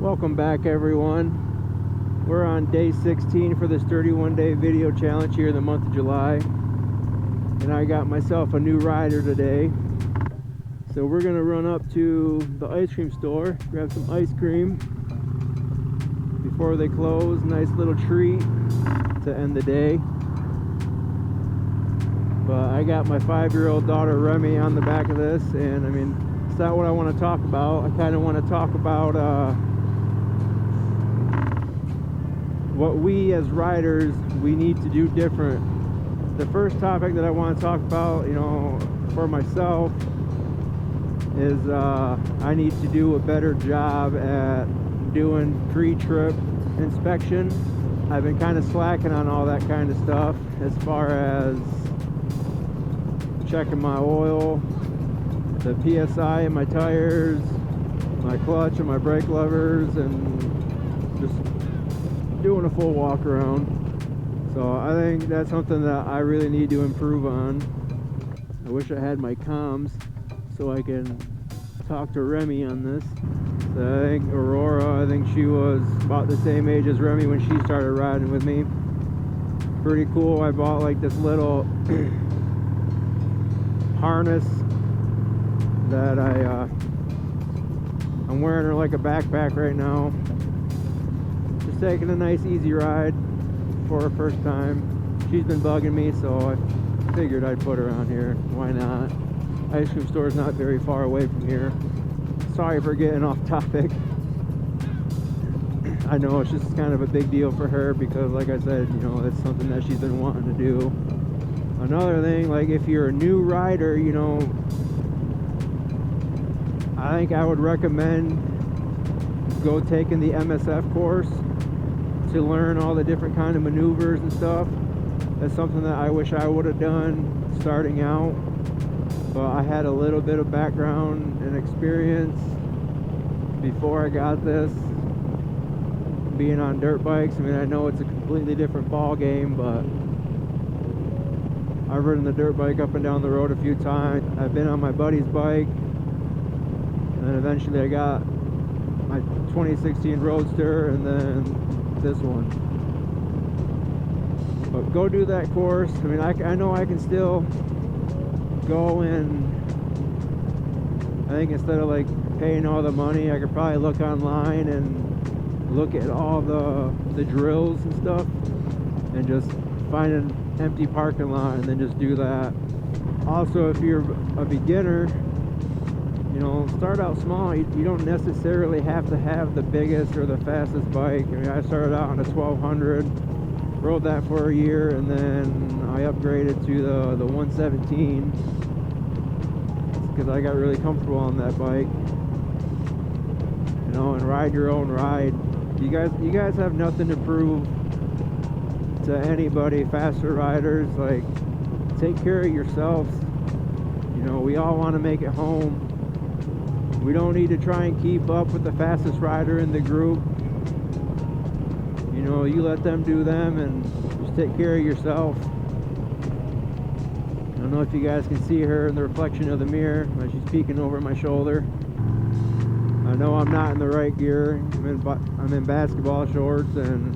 Welcome back, everyone. We're on day 16 for this 31-day video challenge here in the month of July, and I got myself a new rider today. So we're gonna run up to the ice cream store, grab some ice cream before they close. Nice little treat to end the day. But I got my 5-year-old daughter Remy on the back of this, and I mean, it's not what I want to talk about. I kind of want to talk about what we as riders, we need to do different. The first topic that I want to talk about, you know, for myself is I need to do a better job at doing pre-trip inspection. I've been kind of slacking on all that kind of stuff as far as checking my oil, the PSI in my tires, my clutch and my brake levers, and just doing a full walk around. So I think that's something that I really need to improve on. I wish I had my comms so I can talk to Remy on this. So I think Aurora, I think she was about the same age as Remy when she started riding with me. Pretty cool. I bought like this little harness that I'm wearing her like a backpack right now. Just taking a nice easy ride for her first time. She's been bugging me, so I figured I'd put her on here. Why not? Ice cream store is not very far away from here. Sorry for getting off topic. I know it's just kind of a big deal for her because, like I said, you know, it's something that she's been wanting to do. Another thing, like if you're a new rider, you know, I think I would recommend go taking the MSF course to learn all the different kind of maneuvers and stuff. That's something that I wish I would have done starting out, but I had a little bit of background and experience before I got this, being on dirt bikes. I mean, I know it's a completely different ball game, but I've ridden the dirt bike up and down the road a few times. I've been on my buddy's bike, and then eventually I got my 2016 Roadster, and then this one. But go do that course. I mean, I know I can still go and I think instead of like paying all the money, I could probably look online and look at all the drills and stuff and just find an empty parking lot and then just do that. Also, if you're a beginner, you know, start out small. You don't necessarily have to have the biggest or the fastest bike. I mean, I started out on a 1200, rode that for a year, and then I upgraded to the 117 because I got really comfortable on that bike. You know, and ride your own ride. You guys have nothing to prove to anybody. Faster riders, like, take care of yourselves. You know, we all want to make it home. We don't need to try and keep up with the fastest rider in the group. You know, you let them do them and just take care of yourself. I don't know if you guys can see her in the reflection of the mirror when she's peeking over my shoulder. I know I'm not in the right gear. I'm in basketball shorts, and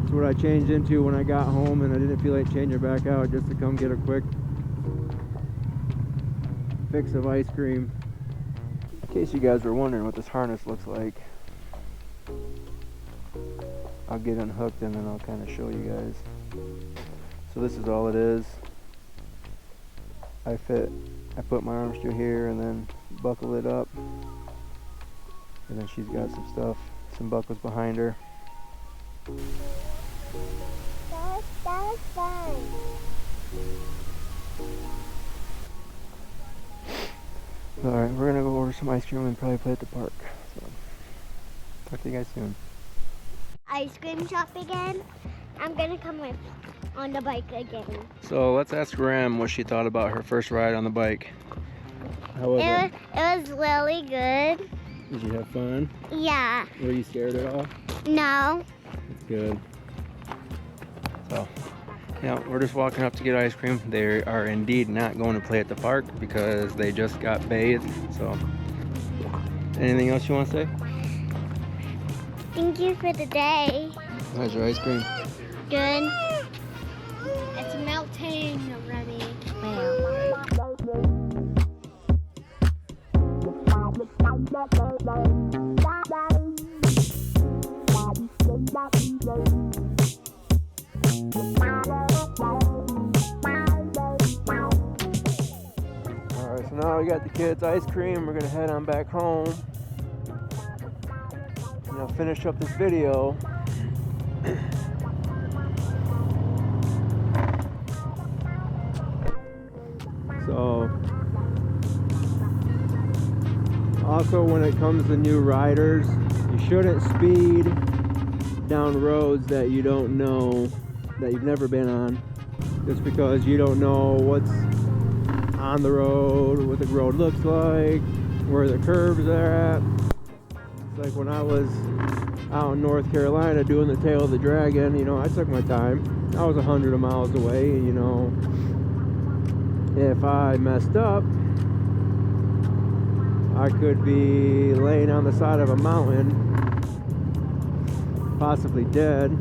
it's what I changed into when I got home, and I didn't feel like changing back out just to come get a quick fix of ice cream. In case you guys were wondering what this harness looks like, I'll get unhooked and then I'll kind of show you guys. So this is all it is. I put my arms through here and then buckle it up, and then she's got some stuff, some buckles behind her. That's fun. Alright, we're gonna go order some ice cream and probably play at the park. So, talk to you guys soon. Ice cream shop again. I'm gonna come with on the bike again. So let's ask Rem what she thought about her first ride on the bike. How was it? It was really good. Did you have fun? Yeah. Were you scared at all? No. That's good. So, yeah, we're just walking up to get ice cream. They are indeed not going to play at the park because they just got bathed. So Anything else you want to say? Thank you for the day. How's your ice cream? Good. It's melting, Remy. Alright, so now we got the kids' ice cream. We're gonna head on back home. And I'll finish up this video. So, also when it comes to new riders, you shouldn't speed down roads that you don't know, that you've never been on, just because you don't know what's on the road, what the road looks like, where the curves are at. It's like when I was out in North Carolina doing the Tail of the Dragon, you know, I took my time. I was 100 miles away, and you know, if I messed up, I could be laying on the side of a mountain, possibly dead.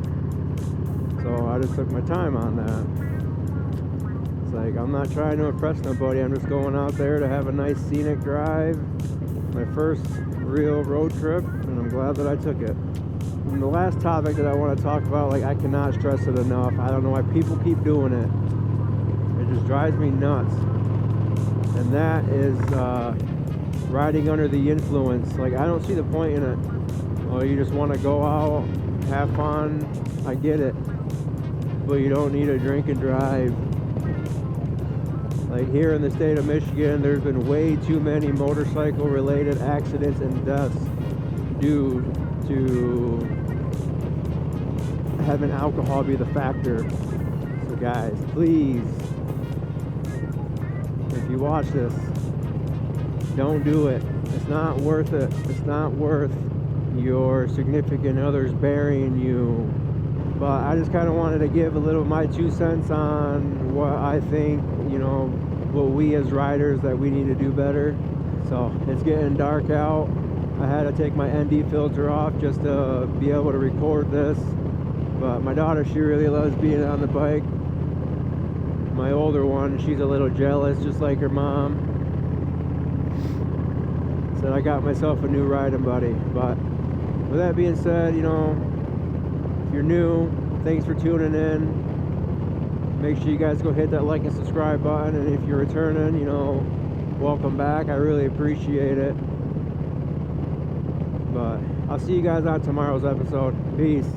So I just took my time on that. It's like, I'm not trying to impress nobody. I'm just going out there to have a nice scenic drive. My first real road trip, and I'm glad that I took it. And the last topic that I want to talk about, like, I cannot stress it enough. I don't know why people keep doing it. It just drives me nuts. And that is riding under the influence. Like, I don't see the point in it. Oh, you just want to go out, have fun. I get it. But you don't need to drink and drive. Like, here in the state of Michigan, there's been way too many motorcycle related accidents and deaths due to having alcohol be the factor. So guys, please, if you watch this, don't do it. It's not worth it. It's not worth your significant others burying you. But I just kind of wanted to give a little of my 2 cents on what I think, you know, what we as riders that we need to do better. So it's getting dark out. I had to take my ND filter off just to be able to record this. But my daughter, she really loves being on the bike. My older one, she's a little jealous, just like her mom. Said I got myself a new riding buddy. But with that being said, you know, if you're new, thanks for tuning in. Make sure you guys go hit that like and subscribe button. And if you're returning, you know, welcome back. I really appreciate it. But I'll see you guys on tomorrow's episode. Peace.